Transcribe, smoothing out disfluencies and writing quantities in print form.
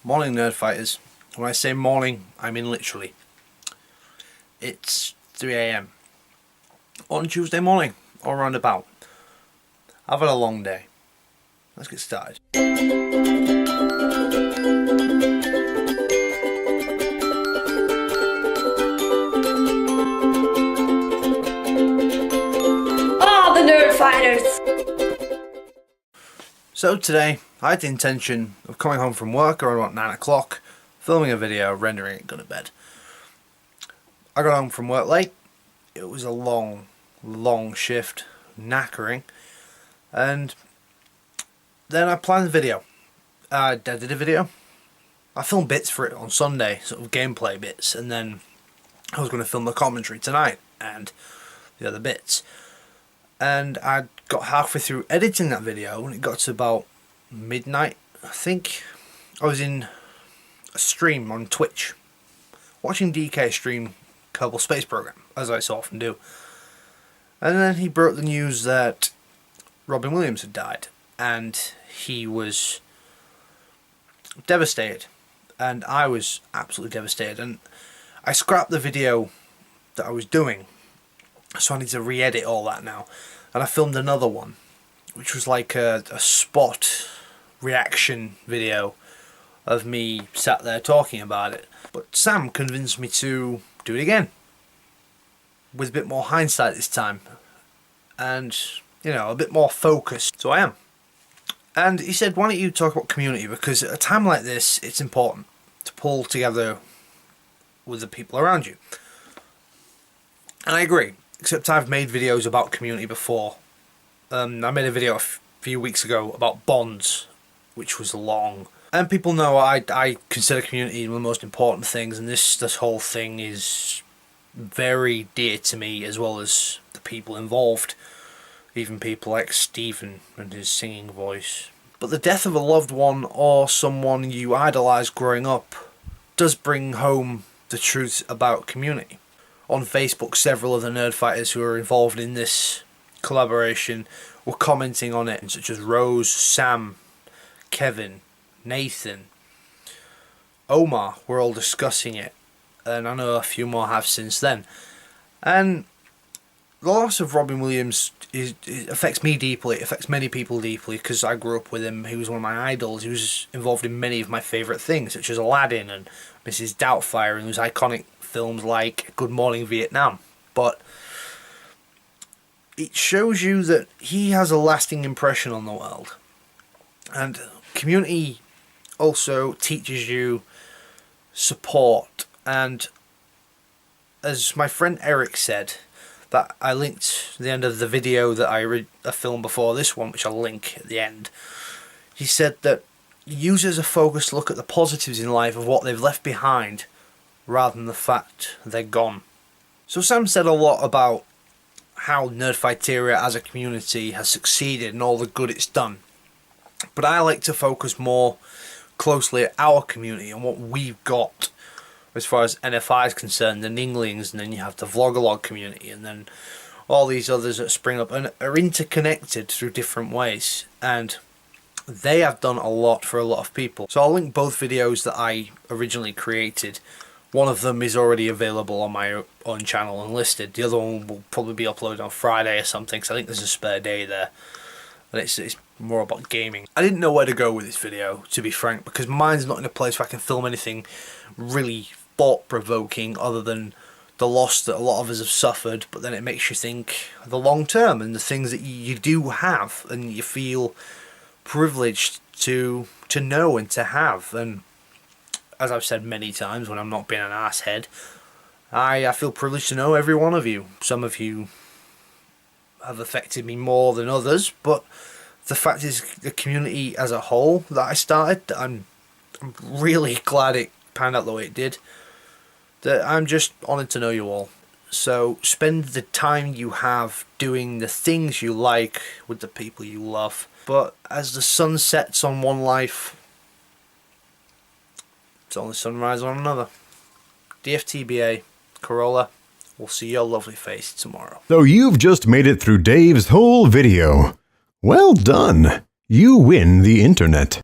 Morning, nerd fighters. When I say morning, I mean literally. It's 3 AM on Tuesday morning, or roundabout. I've had a long day. Let's get started. Oh, the nerd fighters! So today, I had the intention of coming home from work around about 9 o'clock, filming a video, rendering it, going to bed. I got home from work late. It was a long shift, knackering, and then I planned the video. I did a video. I filmed bits for it on Sunday, sort of gameplay bits, and then I was going to film the commentary tonight and the other bits. And I got halfway through editing that video when it got to about midnight, I think. I was in a stream on Twitch, watching DK stream Kerbal Space Program, as I so often do. And then he broke the news that Robin Williams had died, and he was devastated. And I was absolutely devastated. And I scrapped the video that I was doing, so I need to re-edit all that now. And I filmed another one, which was like a spot reaction video of me sat there talking about it. But Sam convinced me to do it again, with a bit more hindsight this time, and, you know, a bit more focus. So I am. And he said, why don't you talk about community, because at a time like this, it's important to pull together with the people around you. And I agree. Except I've made videos about community before. I made a video a few weeks ago about bonds, which was long. And people know I consider community one of the most important things, and this whole thing is very dear to me, as well as the people involved. Even people like Stephen and his singing voice. But the death of a loved one or someone you idolised growing up does bring home the truth about community. On Facebook, several of the nerd fighters who are involved in this collaboration were commenting on it, such as Rose, Sam, Kevin, Nathan, Omar were all discussing it, and I know a few more have since then. And the loss of Robin Williams it affects me deeply, it affects many people deeply, because I grew up with him. He was one of my idols. He was involved in many of my favourite things, such as Aladdin and Mrs. Doubtfire, and those iconic films like Good Morning Vietnam. But it shows you that he has a lasting impression on the world. And community also teaches you support. And as my friend Eric said, that I linked the end of the video that I filmed before this one, which I'll link at the end. He said that use as a focused look at the positives in life of what they've left behind, rather than the fact they're gone. So Sam said a lot about how Nerdfighteria as a community has succeeded and all the good it's done. But I like to focus more closely at our community and what we've got as far as NFI is concerned, the Ninglings, and then you have the Vlogalog community, and then all these others that spring up and are interconnected through different ways. And they have done a lot for a lot of people. So I'll link both videos that I originally created. One of them is already available on my own channel and listed. The other one will probably be uploaded on Friday or something, so I think there's a spare day there. And it's more about gaming. I didn't know where to go with this video, to be frank, because mine's not in a place where I can film anything really thought-provoking other than the loss that a lot of us have suffered. But then it makes you think the long term and the things that you do have and you feel privileged to know and to have. And as I've said many times when I'm not being an asshead, I feel privileged to know every one of you. Some of you have affected me more than others, but the fact is, the community as a whole that I started, I'm really glad it panned out the way it did. That I'm just honoured to know you all. So spend the time you have doing the things you like with the people you love. But as the sun sets on one life, it's only sunrise on another. DFTBA, Corolla, we'll see your lovely face tomorrow. So you've just made it through Dave's whole video. Well done. You win the internet.